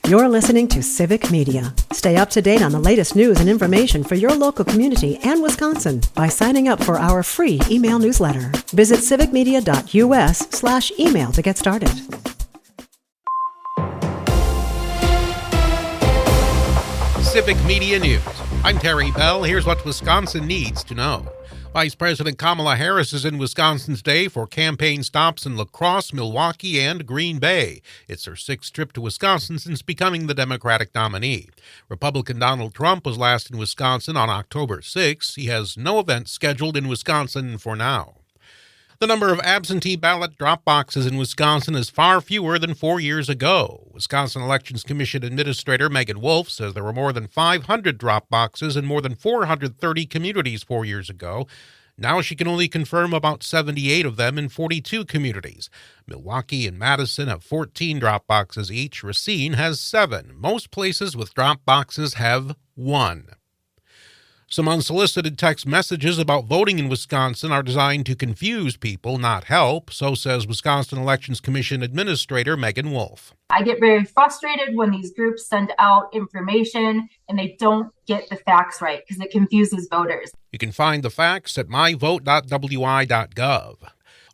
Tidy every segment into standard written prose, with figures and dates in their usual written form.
You're listening to Civic Media. Stay up to date on the latest news and information for your local community and Wisconsin by signing up for our free email newsletter. Visit civicmedia.us/email to get started. Civic Media News. I'm Terry Bell. Here's what Wisconsin needs to know. Vice President Kamala Harris is in Wisconsin today for campaign stops in La Crosse, Milwaukee, and Green Bay. It's her sixth trip to Wisconsin since becoming the Democratic nominee. Republican Donald Trump was last in Wisconsin on October 6. He has no events scheduled in Wisconsin for now. The number of absentee ballot drop boxes in Wisconsin is far fewer than 4 years ago. Wisconsin Elections Commission Administrator Megan Wolf says there were more than 500 drop boxes in more than 430 communities 4 years ago. Now she can only confirm about 78 of them in 42 communities. Milwaukee and Madison have 14 drop boxes each. Racine has 7. Most places with drop boxes have 1. Some unsolicited text messages about voting in Wisconsin are designed to confuse people, not help, so says Wisconsin Elections Commission Administrator Megan Wolf. I get very frustrated when these groups send out information and they don't get the facts right because it confuses voters. You can find the facts at myvote.wi.gov.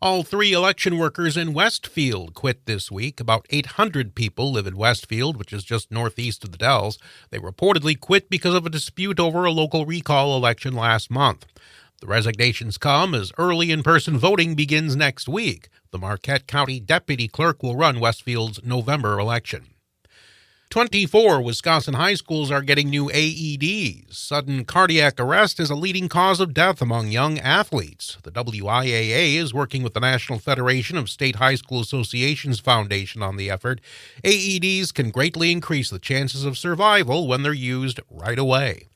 All 3 election workers in Westfield quit this week. About 800 people live in Westfield, which is just northeast of the Dells. They reportedly quit because of a dispute over a local recall election last month. The resignations come as early in-person voting begins next week. The Marquette County Deputy Clerk will run Westfield's November election. 24 Wisconsin high schools are getting new AEDs. Sudden cardiac arrest is a leading cause of death among young athletes. The WIAA is working with the National Federation of State High School Associations Foundation on the effort. AEDs can greatly increase the chances of survival when they're used right away.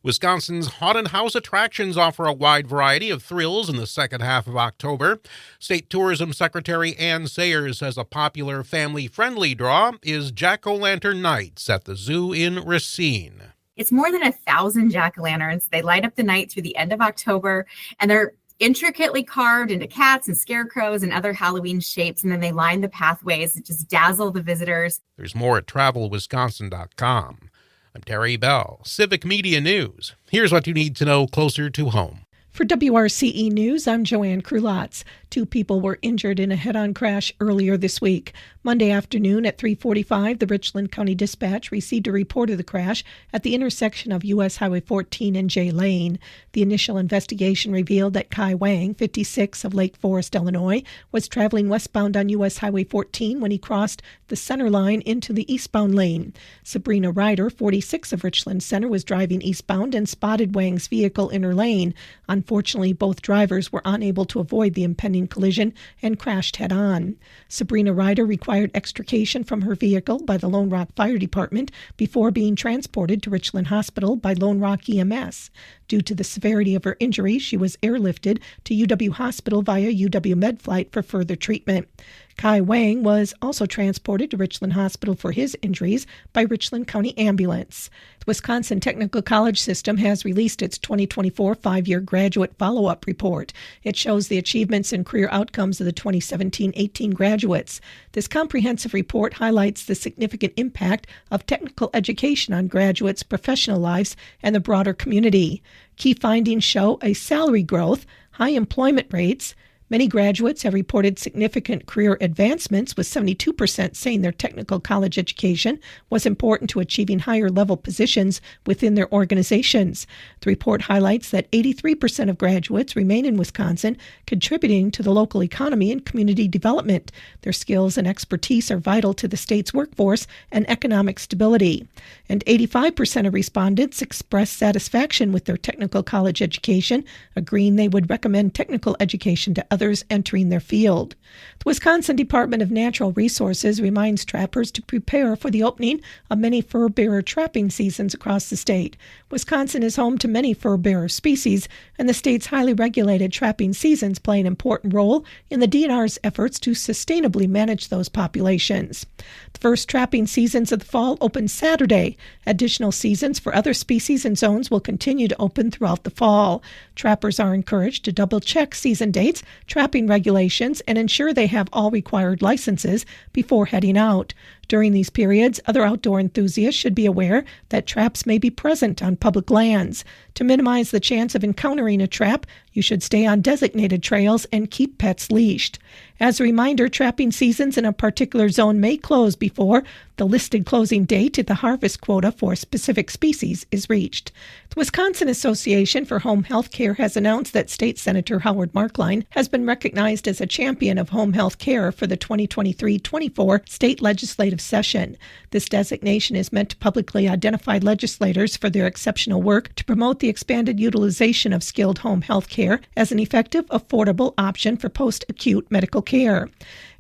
Wisconsin's haunted house attractions offer a wide variety of thrills in the second half of October. State Tourism Secretary Ann Sayers says a popular family-friendly draw is Jack-O-Lantern Nights at the zoo in Racine. It's more than 1,000 jack-o'-lanterns. They light up the night through the end of October, and they're intricately carved into cats and scarecrows and other Halloween shapes, and then they line the pathways to just dazzle the visitors. There's more at travelwisconsin.com. I'm Terry Bell, Civic Media News. Here's what you need to know closer to home. For WRCE News, I'm Joanne Krulotz. 2 people were injured in a head-on crash earlier this week. Monday afternoon at 3:45, the Richland County Dispatch received a report of the crash at the intersection of U.S. Highway 14 and J Lane. The initial investigation revealed that Kai Wang, 56, of Lake Forest, Illinois, was traveling westbound on U.S. Highway 14 when he crossed the center line into the eastbound lane. Sabrina Ryder, 46, of Richland Center, was driving eastbound and spotted Wang's vehicle in her lane. Unfortunately, both drivers were unable to avoid the impending collision and crashed head-on. Sabrina Ryder required extrication from her vehicle by the Lone Rock Fire Department before being transported to Richland Hospital by Lone Rock EMS. Due to the severity of her injuries, she was airlifted to UW Hospital via UW Med flight for further treatment. Kai Wang was also transported to Richland Hospital for his injuries by Richland County Ambulance. The Wisconsin Technical College System has released its 2024 5-year graduate follow-up report. It shows the achievements and career outcomes of the 2017-18 graduates. This comprehensive report highlights the significant impact of technical education on graduates' professional lives and the broader community. Key findings show a salary growth, high employment rates. Many graduates have reported significant career advancements, with 72% saying their technical college education was important to achieving higher level positions within their organizations. The report highlights that 83% of graduates remain in Wisconsin, contributing to the local economy and community development. Their skills and expertise are vital to the state's workforce and economic stability. And 85% of respondents expressed satisfaction with their technical college education, agreeing they would recommend technical education to others entering their field. The Wisconsin Department of Natural Resources reminds trappers to prepare for the opening of many fur bearer trapping seasons across the state. Wisconsin is home to many fur bearer species, and the state's highly regulated trapping seasons play an important role in the DNR's efforts to sustainably manage those populations. The first trapping seasons of the fall open Saturday. Additional seasons for other species and zones will continue to open throughout the fall. Trappers are encouraged to double-check season dates, trapping regulations, and ensure they have all required licenses before heading out. During these periods, other outdoor enthusiasts should be aware that traps may be present on public lands. To minimize the chance of encountering a trap, you should stay on designated trails and keep pets leashed. As a reminder, trapping seasons in a particular zone may close before the listed closing date at the harvest quota for a specific species is reached. The Wisconsin Association for Home Health Care has announced that State Senator Howard Markline has been recognized as a champion of home health care for the 2023-24 state legislative session. This designation is meant to publicly identify legislators for their exceptional work to promote the expanded utilization of skilled home health care as an effective, affordable option for post-acute medical care.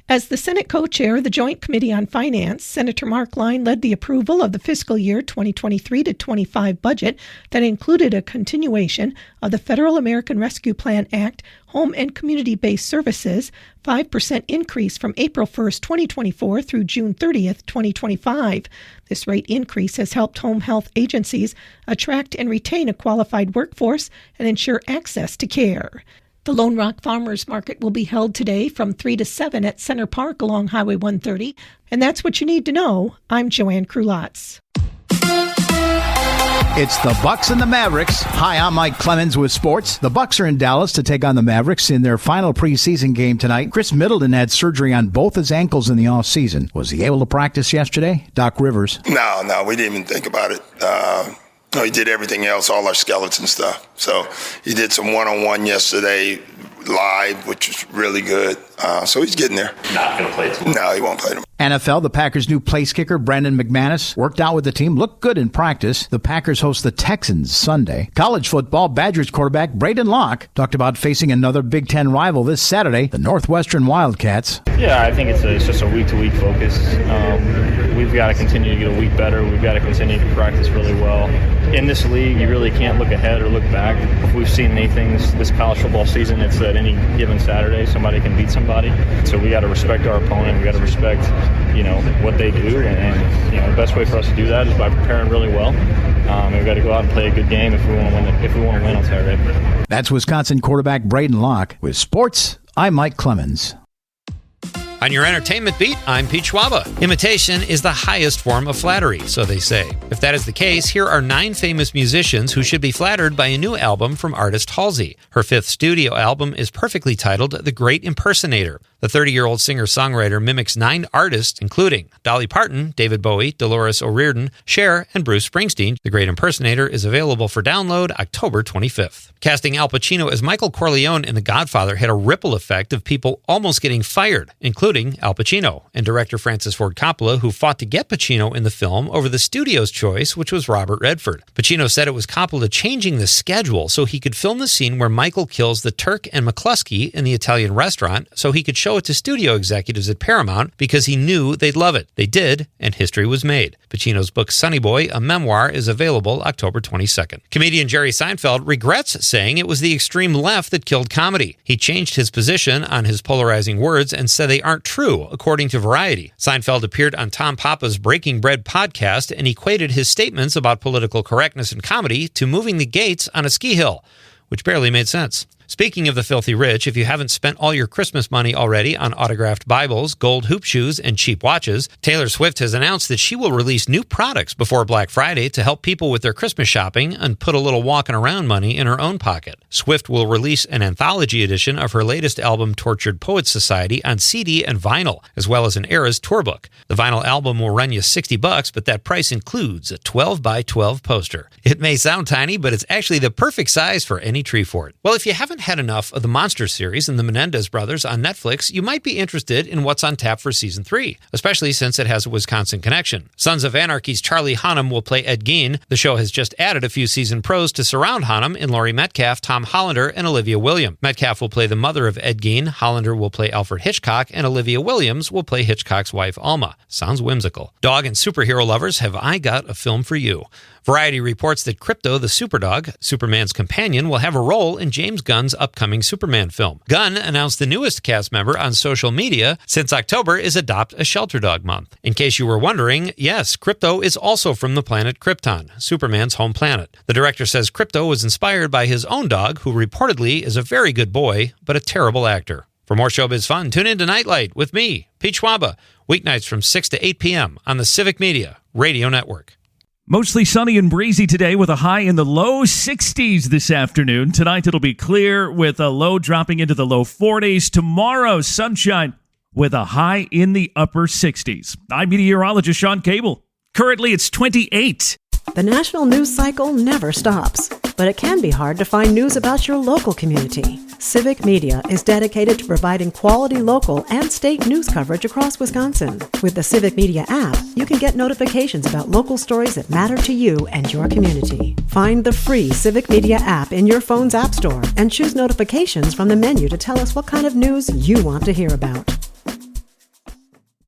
As the Senate co-chair of the Joint Committee on Finance, Senator Markline led the approval of the fiscal year 2023-25 budget that included a continuation of the Federal American Rescue Plan Act Home and Community-Based Services 5% increase from April 1st, 2024 through June 30th, 2025. This rate increase has helped home health agencies attract and retain a qualified workforce and ensure access to care. The Lone Rock Farmers Market will be held today from 3 to 7 at Center Park along Highway 130. And that's what you need to know. I'm Joanne Krulotz. It's the Bucks and the Mavericks. Hi, I'm Mike Clemens with sports. The Bucks are in Dallas to take on the Mavericks in their final preseason game tonight. Chris Middleton had surgery on both his ankles in the offseason. Was he able to practice yesterday? Doc Rivers. No, we didn't even think about it. He did everything else, all our skeleton stuff. So he did some one-on-one yesterday live, which was really good. So he's getting there. Not going to play tomorrow. No, he won't play tomorrow. NFL, the Packers' new place kicker, Brandon McManus, worked out with the team, looked good in practice. The Packers host the Texans Sunday. College football, Badgers quarterback Braden Locke talked about facing another Big Ten rival this Saturday, the Northwestern Wildcats. Yeah, I think it's just a week-to-week focus. We've got to continue to get a week better. We've got to continue to practice really well. In this league, you really can't look ahead or look back. If we've seen anything this college football season, it's that any given Saturday, somebody can beat somebody. So we got to respect our opponent. We got to respect, what they do. And the best way for us to do that is by preparing really well. We've got to go out and play a good game if we want to win on Saturday. That's Wisconsin quarterback Braden Locke. With sports, I'm Mike Clemens. On your entertainment beat, I'm Pete Schwaba. Imitation is the highest form of flattery, so they say. If that is the case, here are 9 famous musicians who should be flattered by a new album from artist Halsey. Her 5th studio album is perfectly titled The Great Impersonator. The 30-year-old singer-songwriter mimics 9 artists, including Dolly Parton, David Bowie, Dolores O'Riordan, Cher, and Bruce Springsteen. The Great Impersonator is available for download October 25th. Casting Al Pacino as Michael Corleone in The Godfather had a ripple effect of people almost getting fired, including Al Pacino and director Francis Ford Coppola, who fought to get Pacino in the film over the studio's choice, which was Robert Redford. Pacino said it was Coppola changing the schedule so he could film the scene where Michael kills the Turk and McCluskey in the Italian restaurant so he could show it to studio executives at Paramount because he knew they'd love it. They did, and history was made. Pacino's book Sonny Boy, a memoir, is available October 22nd. Comedian Jerry Seinfeld regrets saying it was the extreme left that killed comedy. He changed his position on his polarizing words and said they aren't true, according to Variety. Seinfeld appeared on Tom Papa's Breaking Bread podcast and equated his statements about political correctness in comedy to moving the gates on a ski hill, which barely made sense. Speaking of the filthy rich, if you haven't spent all your Christmas money already on autographed Bibles, gold hoop shoes, and cheap watches, Taylor Swift has announced that she will release new products before Black Friday to help people with their Christmas shopping and put a little walking around money in her own pocket. Swift will release an anthology edition of her latest album, Tortured Poets Society, on CD and vinyl, as well as an Eras tour book. The vinyl album will run you $60, but that price includes a 12x12 poster. It may sound tiny, but it's actually the perfect size for any tree fort. Well, if you haven't had enough of the Monster series and the Menendez brothers on Netflix, you might be interested in what's on tap for season 3, especially since it has a Wisconsin connection. Sons of Anarchy's Charlie Hunnam will play Ed Gein. The show has just added a few season pros to surround Hunnam in Laurie Metcalf, Tom Hollander, and Olivia Williams. Metcalf will play the mother of Ed Gein, Hollander will play Alfred Hitchcock, and Olivia Williams will play Hitchcock's wife Alma. Sounds whimsical. Dog and superhero lovers, have I got a film for you. Variety reports that Krypto the Superdog, Superman's companion, will have a role in James Gunn's upcoming Superman film. Gunn announced the newest cast member on social media since October is Adopt a Shelter Dog Month. In case you were wondering, yes, Krypto is also from the planet Krypton, Superman's home planet. The director says Krypto was inspired by his own dog, who reportedly is a very good boy, but a terrible actor. For more showbiz fun, tune in to Nightlight with me, Pete Schwaba, weeknights from 6 to 8 p.m. on the Civic Media Radio Network. Mostly sunny and breezy today with a high in the low 60s this afternoon. Tonight it'll be clear with a low dropping into the low 40s. Tomorrow, sunshine with a high in the upper 60s. I'm meteorologist Sean Cable. Currently it's 28. The national news cycle never stops, but it can be hard to find news about your local community. Civic Media is dedicated to providing quality local and state news coverage across Wisconsin. With the Civic Media app, you can get notifications about local stories that matter to you and your community. Find the free Civic Media app in your phone's app store and choose notifications from the menu to tell us what kind of news you want to hear about.